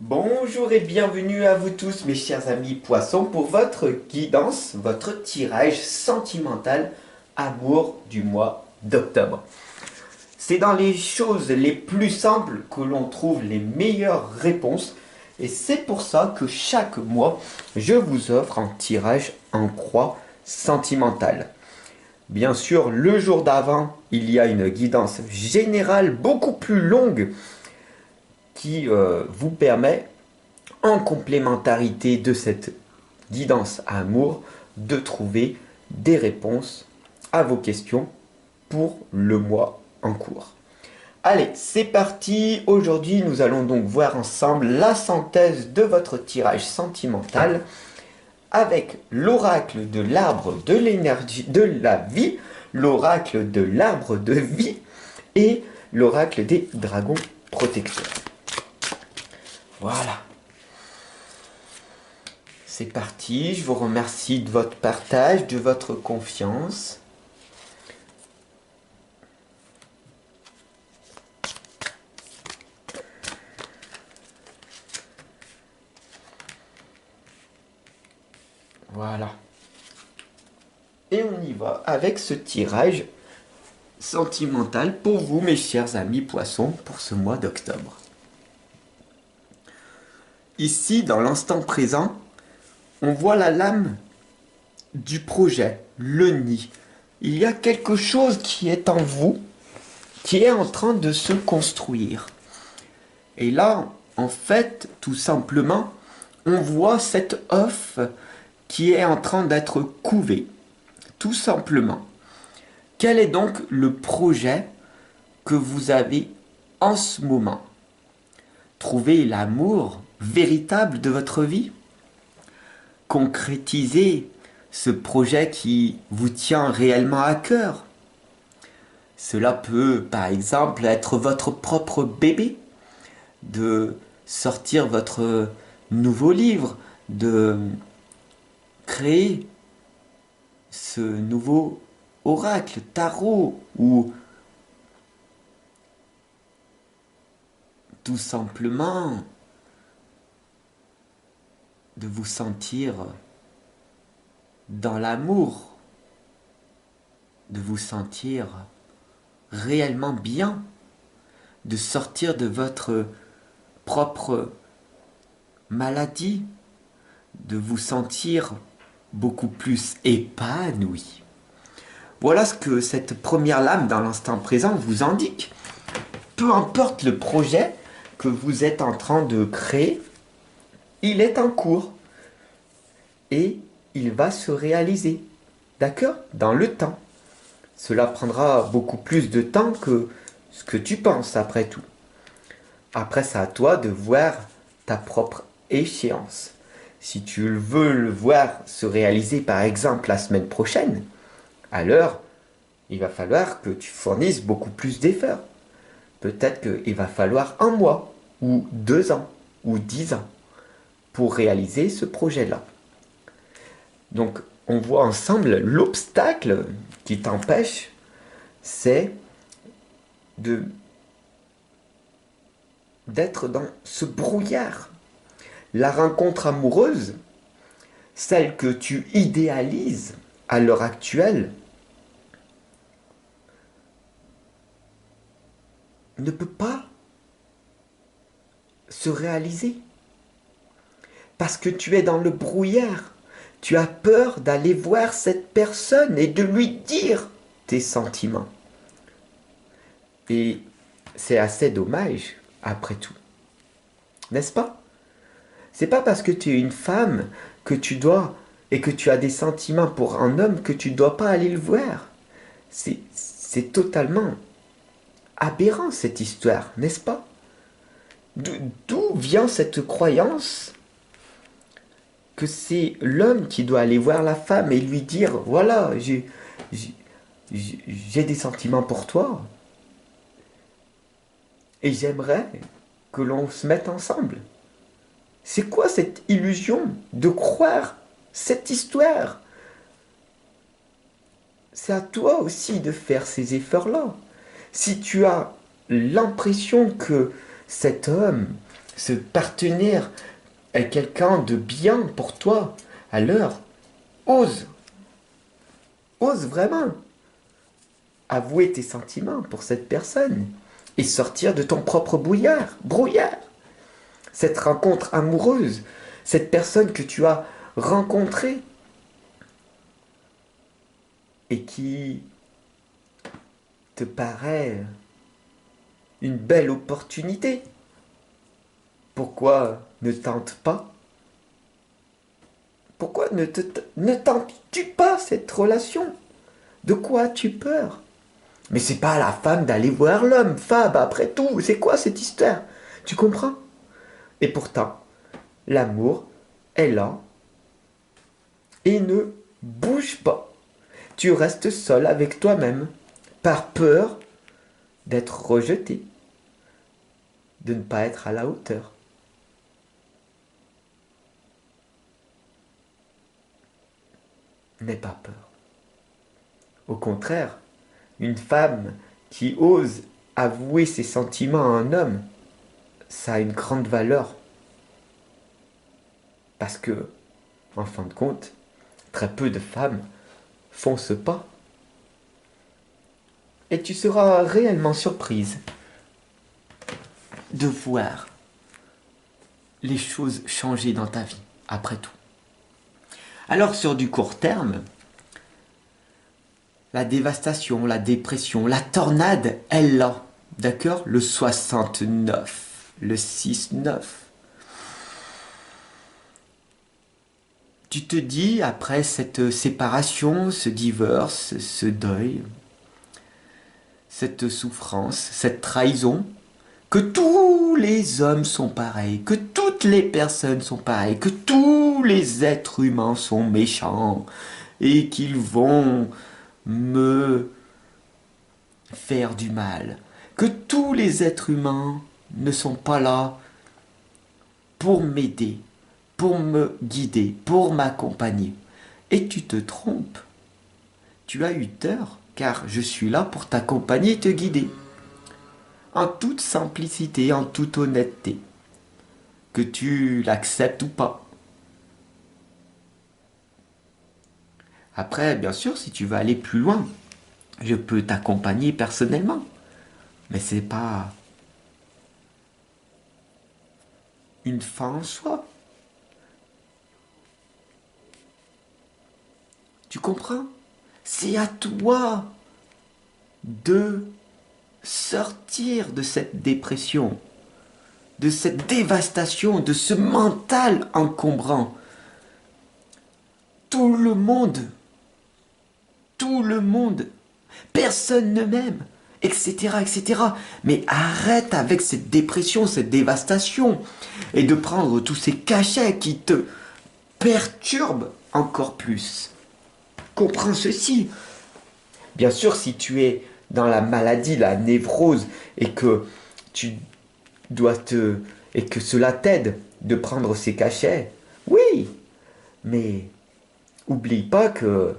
Bonjour et bienvenue à vous tous mes chers amis poissons pour votre guidance, votre tirage sentimental amour du mois d'octobre. C'est dans les choses les plus simples que l'on trouve les meilleures réponses et c'est pour ça que chaque mois je vous offre un tirage en croix sentimentale. Bien sûr, le jour d'avant, il y a une guidance générale beaucoup plus longue qui vous permet en complémentarité de cette guidance à amour, de trouver des réponses à vos questions pour le mois en cours. Allez, c'est parti. Aujourd'hui, nous allons donc voir ensemble la synthèse de votre tirage sentimental avec l'oracle de l'arbre de l'énergie de la vie, l'oracle de l'arbre de vie et l'oracle des dragons protecteurs. Voilà. C'est parti, je vous remercie de votre partage, de votre confiance. Voilà. Et on y va avec ce tirage sentimental pour vous, mes chers amis poissons, pour ce mois d'octobre. Ici, dans l'instant présent, on voit la lame du projet, le nid. Il y a quelque chose qui est en vous, qui est en train de se construire. Et là, en fait, tout simplement, on voit cet œuf qui est en train d'être couvé. Tout simplement. Quel est donc le projet que vous avez en ce moment? Trouver l'amour véritable de votre vie? Concrétiser ce projet qui vous tient réellement à cœur? Cela peut, par exemple, être votre propre bébé, de sortir votre nouveau livre, de créer ce nouveau oracle, tarot, ou tout simplement de vous sentir dans l'amour, de vous sentir réellement bien, de sortir de votre propre maladie, de vous sentir beaucoup plus épanoui. Voilà ce que cette première lame dans l'instant présent vous indique. Peu importe le projet que vous êtes en train de créer, il est en cours et il va se réaliser. D'accord? Dans le temps. Cela prendra beaucoup plus de temps que ce que tu penses après tout. Après, c'est à toi de voir ta propre échéance. Si tu veux le voir se réaliser par exemple la semaine prochaine, alors il va falloir que tu fournisses beaucoup plus d'efforts. Peut-être qu'il va falloir un mois, ou 2 ans, ou 10 ans pour réaliser ce projet-là. Donc on voit ensemble l'obstacle qui t'empêche, c'est d'être dans ce brouillard. La rencontre amoureuse, celle que tu idéalises à l'heure actuelle, ne peut pas se réaliser. Parce que tu es dans le brouillard. Tu as peur d'aller voir cette personne et de lui dire tes sentiments. Et c'est assez dommage, après tout. N'est-ce pas? C'est pas parce que tu es une femme que tu dois et que tu as des sentiments pour un homme que tu ne dois pas aller le voir. C'est totalement aberrant cette histoire, n'est-ce pas? D'où vient cette croyance que c'est l'homme qui doit aller voir la femme et lui dire voilà, j'ai des sentiments pour toi et j'aimerais que l'on se mette ensemble. C'est quoi cette illusion de croire cette histoire? C'est à toi aussi de faire ces efforts-là. Si tu as l'impression que cet homme, ce partenaire est quelqu'un de bien pour toi, alors ose, ose vraiment avouer tes sentiments pour cette personne et sortir de ton propre brouillard. Cette rencontre amoureuse, cette personne que tu as rencontrée et qui te paraît une belle opportunité. Pourquoi ne tente pas? Pourquoi ne tentes-tu pas cette relation? De quoi as-tu peur? Mais c'est pas à la femme d'aller voir l'homme, Fab, après tout. C'est quoi cette histoire? Tu comprends? Et pourtant, l'amour est là et ne bouge pas. Tu restes seul avec toi-même, par peur d'être rejeté, de ne pas être à la hauteur. N'aie pas peur. Au contraire, une femme qui ose avouer ses sentiments à un homme, ça a une grande valeur. Parce que, en fin de compte, très peu de femmes font ce pas. Et tu seras réellement surprise de voir les choses changer dans ta vie, après tout. Alors sur du court terme, la dévastation, la dépression, la tornade, elle là, d'accord? Le 69, le 6-9. Tu te dis, après cette séparation, ce divorce, ce deuil, cette souffrance, cette trahison, que tous les hommes sont pareils, que toutes les personnes sont pareilles, que tous les êtres humains sont méchants et qu'ils vont me faire du mal, que tous les êtres humains ne sont pas là pour m'aider, pour me guider, pour m'accompagner. Et tu te trompes. Tu as eu tort, car je suis là pour t'accompagner et te guider. En toute simplicité, en toute honnêteté. Que tu l'acceptes ou pas. Après, bien sûr, si tu veux aller plus loin, je peux t'accompagner personnellement. Mais c'est pas une fin en soi. Tu comprends? C'est à toi de sortir de cette dépression, de cette dévastation, de ce mental encombrant. Tout le monde, personne ne m'aime, etc., etc. Mais arrête avec cette dépression, cette dévastation, et de prendre tous ces cachets qui te perturbent encore plus. Comprends ceci. Bien sûr, si tu es dans la maladie, la névrose, et que tu dois et que cela t'aide de prendre ces cachets, oui, mais oublie pas que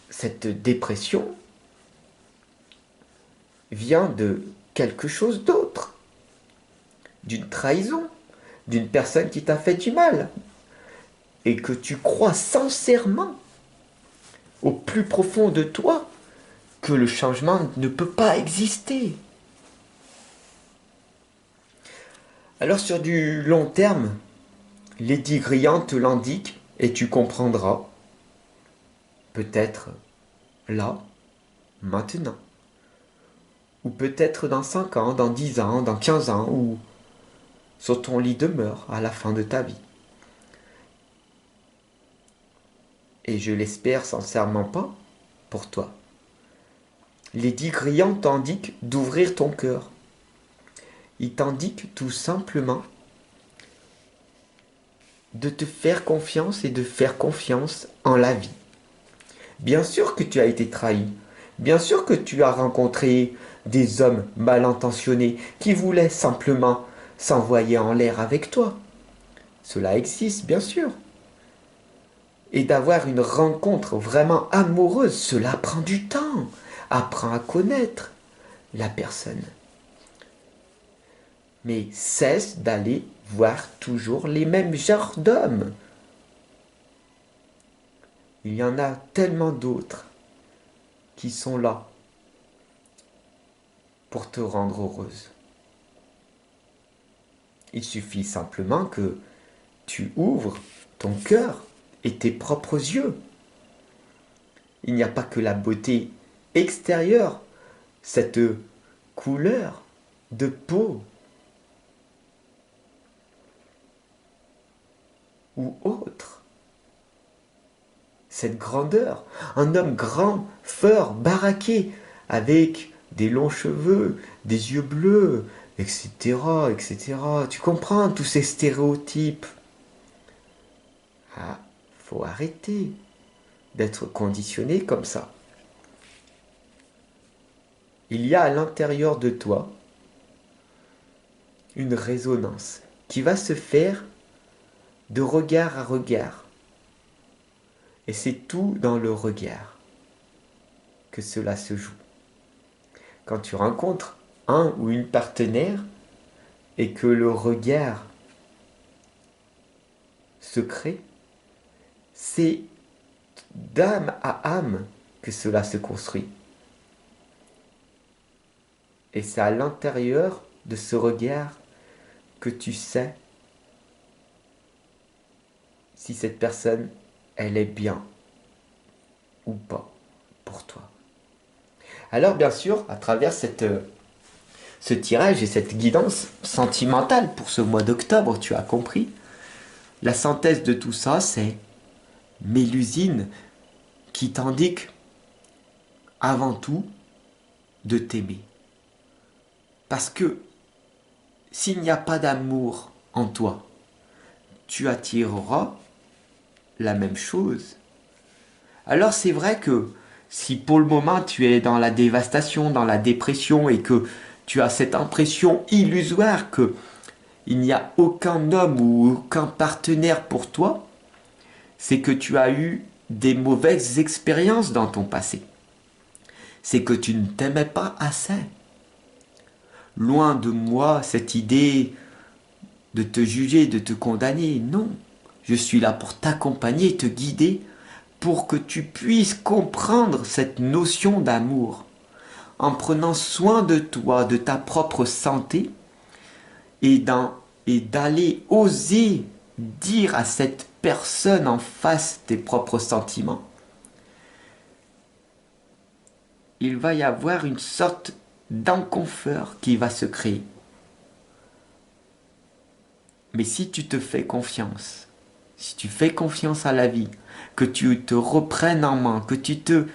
cette dépression vient de quelque chose d'autre, d'une trahison, d'une personne qui t'a fait du mal, et que tu crois sincèrement, au plus profond de toi, que le changement ne peut pas exister. Alors sur du long terme, Lady Grillant te l'indique et tu comprendras. Peut-être là, maintenant. Ou peut-être dans 5 ans, dans 10 ans, dans 15 ans, ou sur ton lit de mort à la fin de ta vie. Et je l'espère sincèrement pas pour toi. Lady Grillant t'indique d'ouvrir ton cœur. Il t'indique tout simplement de te faire confiance et de faire confiance en la vie. Bien sûr que tu as été trahi. Bien sûr que tu as rencontré des hommes mal intentionnés qui voulaient simplement s'envoyer en l'air avec toi. Cela existe, bien sûr. Et d'avoir une rencontre vraiment amoureuse, cela prend du temps. Apprends à connaître la personne. Mais cesse d'aller voir toujours les mêmes genres d'hommes. Il y en a tellement d'autres qui sont là pour te rendre heureuse. Il suffit simplement que tu ouvres ton cœur et tes propres yeux. Il n'y a pas que la beauté extérieure, cette couleur de peau ou autre. Cette grandeur, un homme grand, fort, baraqué, avec des longs cheveux, des yeux bleus, etc., etc. Tu comprends tous ces stéréotypes? Ah, faut arrêter d'être conditionné comme ça. Il y a à l'intérieur de toi une résonance qui va se faire de regard à regard. Et c'est tout dans le regard que cela se joue. Quand tu rencontres un ou une partenaire et que le regard se crée, c'est d'âme à âme que cela se construit. Et c'est à l'intérieur de ce regard que tu sais si cette personne, elle est bien ou pas pour toi. Alors bien sûr, à travers ce tirage et cette guidance sentimentale pour ce mois d'octobre, tu as compris, la synthèse de tout ça, c'est Mélusine qui t'indique avant tout de t'aimer. Parce que s'il n'y a pas d'amour en toi, tu attireras la même chose. Alors c'est vrai que si pour le moment tu es dans la dévastation, dans la dépression et que tu as cette impression illusoire que il n'y a aucun homme ou aucun partenaire pour toi, c'est que tu as eu des mauvaises expériences dans ton passé. C'est que tu ne t'aimais pas assez. Loin de moi cette idée de te juger, de te condamner. Non, je suis là pour t'accompagner, te guider, pour que tu puisses comprendre cette notion d'amour, en prenant soin de toi, de ta propre santé, et d'aller oser dire à cette personne en face tes propres sentiments. Il va y avoir une sorte d'inconfort qui va se créer. Mais si tu te fais confiance, si tu fais confiance à la vie, que tu te reprennes en main, que tu te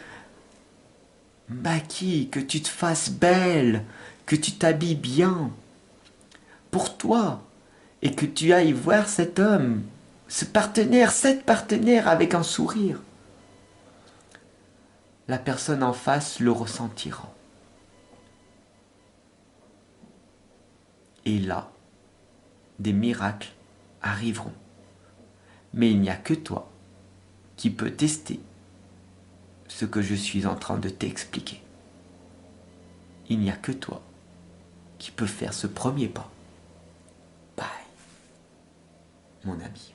maquilles, que tu te fasses belle, que tu t'habilles bien pour toi, et que tu ailles voir cet homme, ce partenaire, cette partenaire avec un sourire, la personne en face le ressentira. Et là, des miracles arriveront. Mais il n'y a que toi qui peux tester ce que je suis en train de t'expliquer. Il n'y a que toi qui peux faire ce premier pas. Bye, mon ami.